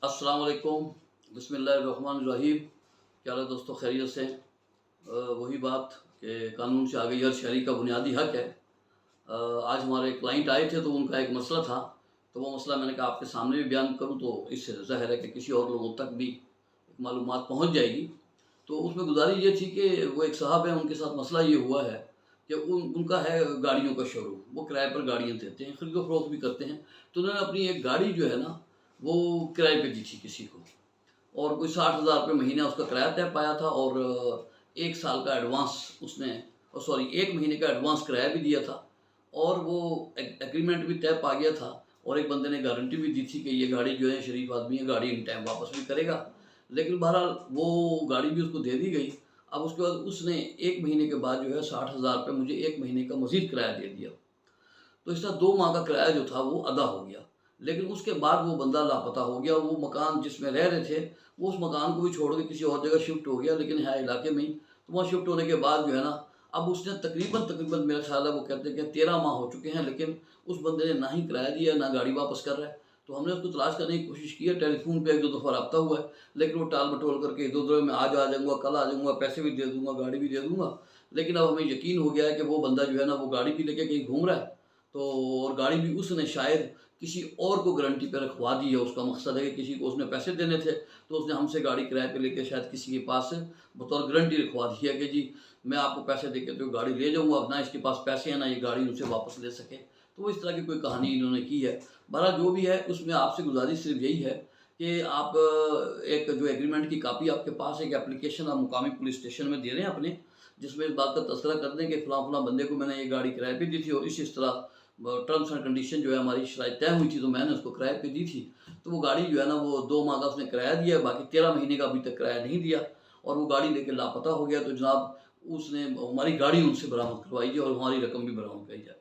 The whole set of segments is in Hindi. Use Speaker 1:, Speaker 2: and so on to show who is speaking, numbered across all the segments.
Speaker 1: अस्सलाम वालेकुम, बिस्मिल्लाहिर्रहमानिर्रहीम। क्या हाल है दोस्तों, खैरियत से? वही बात कि कानून से आगे हर शहरी का बुनियादी हक है। आज हमारे क्लाइंट आए थे तो उनका एक मसला था, तो वो मसला मैंने कहा आपके सामने भी बयान करूं तो इससे ज़ाहिर है कि किसी और लोगों तक भी मालूमात पहुंच जाएगी। तो उसमें गुजारिश ये थी कि वो एक साहब हैं, उनके साथ मसला ये हुआ है कि उनका है गाड़ियों का शोरूम। वो किराए पर गाड़ियाँ देते हैं, खरीदो फरोख्त भी करते हैं। तो उन्होंने अपनी एक गाड़ी जो है ना, वो किराए पे दी थी किसी को, और कोई 60,000 रुपये महीना उसका किराया तय पाया था, और 1 साल का एडवांस उसने, सॉरी 1 महीने का एडवांस किराया भी दिया था, और वो एग्रीमेंट भी तय पा गया था। और एक बंदे ने गारंटी भी दी थी कि ये गाड़ी जो है, शरीफ आदमी है, गाड़ी इन टाइम वापस भी करेगा। लेकिन बहरहाल वो गाड़ी भी उसको दे दी गई। अब उसके बाद उसने 1 महीने के बाद जो है 60,000 रुपये मुझे 1 महीने का मज़ीद किराया दे दिया। तो इस तरह 2 माह का किराया जो था वो अदा हो गया। लेकिन उसके बाद वो बंदा लापता हो गया। वो मकान जिसमें रह रहे थे, वो उस मकान को भी छोड़ के किसी और जगह शिफ्ट हो गया, लेकिन है इलाके में ही। तो वहाँ शिफ्ट होने के बाद जो है ना, अब उसने तकरीबन मेरा ख्याल है, वो कहते हैं कि 13 माह हो चुके हैं, लेकिन उस बंदे ने ना ही किराया दिया, ना गाड़ी वापस कर रहा है। तो हमने उसको तलाश करने की कोशिश की है, टेलीफोन पे 1-2 दफ़ा रब्ता हुआ है, लेकिन वो टाल मटोल करके इधर-उधर में आज आ जाऊँगा, कल आ जाऊँगा, पैसे भी दे दूँगा, गाड़ी भी दे दूँगा। लेकिन अब हमें यकीन हो गया है कि वो बंदा जो है ना, वो गाड़ी भी लेके कहीं घूम रहा है। तो और गाड़ी भी उसने शायद किसी और को गारंटी पे रखवा दी है। उसका मकसद है कि किसी को उसने पैसे देने थे, तो उसने हमसे गाड़ी किराए पे लेके शायद किसी के पास से बतौर गारंटी रखवा दी है कि जी मैं आपको पैसे देके तो गाड़ी ले जाऊँगा, अब ना इसके पास पैसे हैं, ना ये गाड़ी उनसे वापस ले सके। तो वो इस तरह की कोई कहानी इन्होंने की है। बहरहाल जो भी है, उसमें आपसे गुजारिश सिर्फ यही है कि आप एक जो एग्रीमेंट की कापी आपके पास एक एप्लीकेशन आप मुकामी पुलिस स्टेशन में दे रहे हैं अपने, जिसमें इस बात का तस्करा कर दें कि फ़लाँ बंदे को मैंने ये गाड़ी किराए पे दी थी, और इस तरह टर्म्स एंड कंडीशन जो है हमारी शराइत तय हुई थी, तो मैंने उसको किराए पे दी थी। तो वो गाड़ी जो है ना, वो 2 माह का उसने किराया दिया, बाकी 13 महीने का अभी तक किराया नहीं दिया, और वो गाड़ी लेके लापता हो गया। तो जनाब उसने हमारी गाड़ी उनसे बरामद करवाई जाए और हमारी रकम भी बरामद कराई जाए।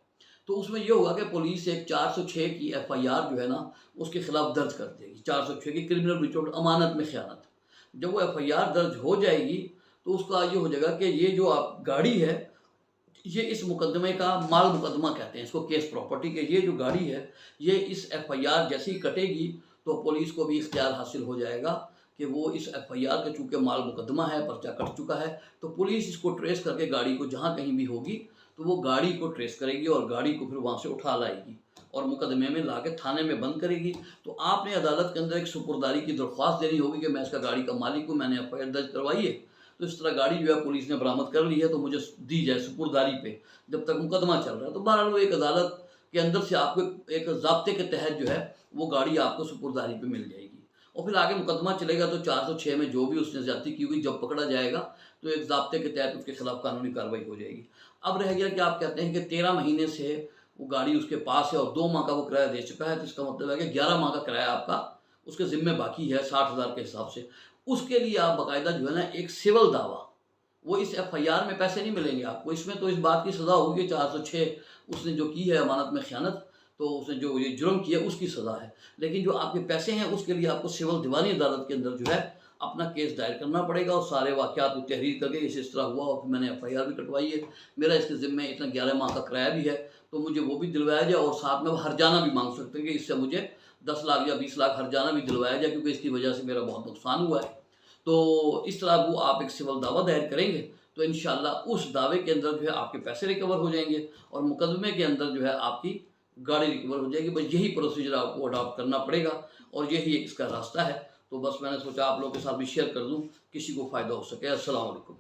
Speaker 1: तो उसमें ये होगा कि पुलिस एक 406 की एफआईआर जो है ना, उसके खिलाफ दर्ज कर देगी। 406 की क्रिमिनल ब्रीच ऑफ अमानत में खयानत। जब वो एफआईआर दर्ज हो जाएगी, तो उसका ये हो जाएगा कि ये जो आप गाड़ी है, ये इस मुकदमे का माल मुकदमा कहते हैं इसको, केस प्रॉपर्टी के। ये जो गाड़ी है, ये इस एफआईआर जैसे ही कटेगी, तो पुलिस को भी इख्तियार हासिल हो जाएगा कि वो इस एफआईआर का चूँकि माल मुकदमा है, पर्चा कट चुका है, तो पुलिस इसको ट्रेस करके गाड़ी को जहाँ कहीं भी होगी, तो वो गाड़ी को ट्रेस करेगी और गाड़ी को फिर वहाँ से उठा लाएगी और मुकदमे में ला के थाने में बंद करेगी। तो आपने अदालत के अंदर एक सुपुर्दारी की दरख्वास्त देनी होगी कि मैं इसका गाड़ी का मालिक हूँ, मैंने एफआईआर दर्ज करवाई है, तो इस तरह गाड़ी जो है पुलिस ने बरामद कर ली है, तो मुझे दी जाए सुपुर्दारी पे, जब तक मुकदमा चल रहा है। तो बहरहाल वो एक अदालत के अंदर से आपको एक ज़ाब्ते के तहत जो है वो गाड़ी आपको सुपुर्दारी पे मिल जाएगी। और फिर आगे मुकदमा चलेगा, तो 406 में जो भी उसने ज़्यादती की हुई जब पकड़ा जाएगा, तो एक ज़ाब्ते के तहत उसके खिलाफ कानूनी कार्रवाई हो जाएगी। अब रह गया कि आप कहते हैं कि 13 महीने से वो गाड़ी उसके पास है और 2 माह का वो किराया दे चुका है, तो इसका मतलब है कि 11 माह का किराया आपका उसके ज़िम्मे बाकी है 60,000 के हिसाब से। उसके लिए आप बाकायदा जो है ना, एक सिविल दावा, वो इस एफआईआर में पैसे नहीं मिलेंगे आपको, इसमें तो इस बात की सज़ा होगी 406 उसने जो की है अमानत में ख़यानत, तो उसने जो ये जुर्म किया उसकी सज़ा है। लेकिन जो आपके पैसे हैं, उसके लिए आपको सिविल दीवानी अदालत के अंदर जो है अपना केस दायर करना पड़ेगा, और सारे वाक़यात को तहरीर करके इस तरह हुआ और फिर मैंने एफआईआर भी कटवाई है, मेरा इसके ज़िम्मे इतना 11 माह का किराया भी है, तो मुझे वो भी दिलवाया जाए, और साथ में वो हर्जाना भी मांग सकते हैं कि इससे मुझे 10 लाख या 20 लाख हर्जाना भी दिलवाया जाए, क्योंकि इसकी वजह से मेरा बहुत नुकसान हुआ है। तो इस तरह वो आप एक सिविल दावा दायर करेंगे, तो इंशाअल्लाह उस दावे के अंदर जो है आपके पैसे रिकवर हो जाएंगे, और मुकदमे के अंदर जो है आपकी गाड़ी रिकवर हो जाएगी। बस यही प्रोसीजर आपको अडॉप्ट करना पड़ेगा, और यही एक इसका रास्ता है। तो बस मैंने सोचा आप लोगों के साथ भी शेयर कर दूं, किसी को फ़ायदा हो सके। अस्सलाम वालेकुम।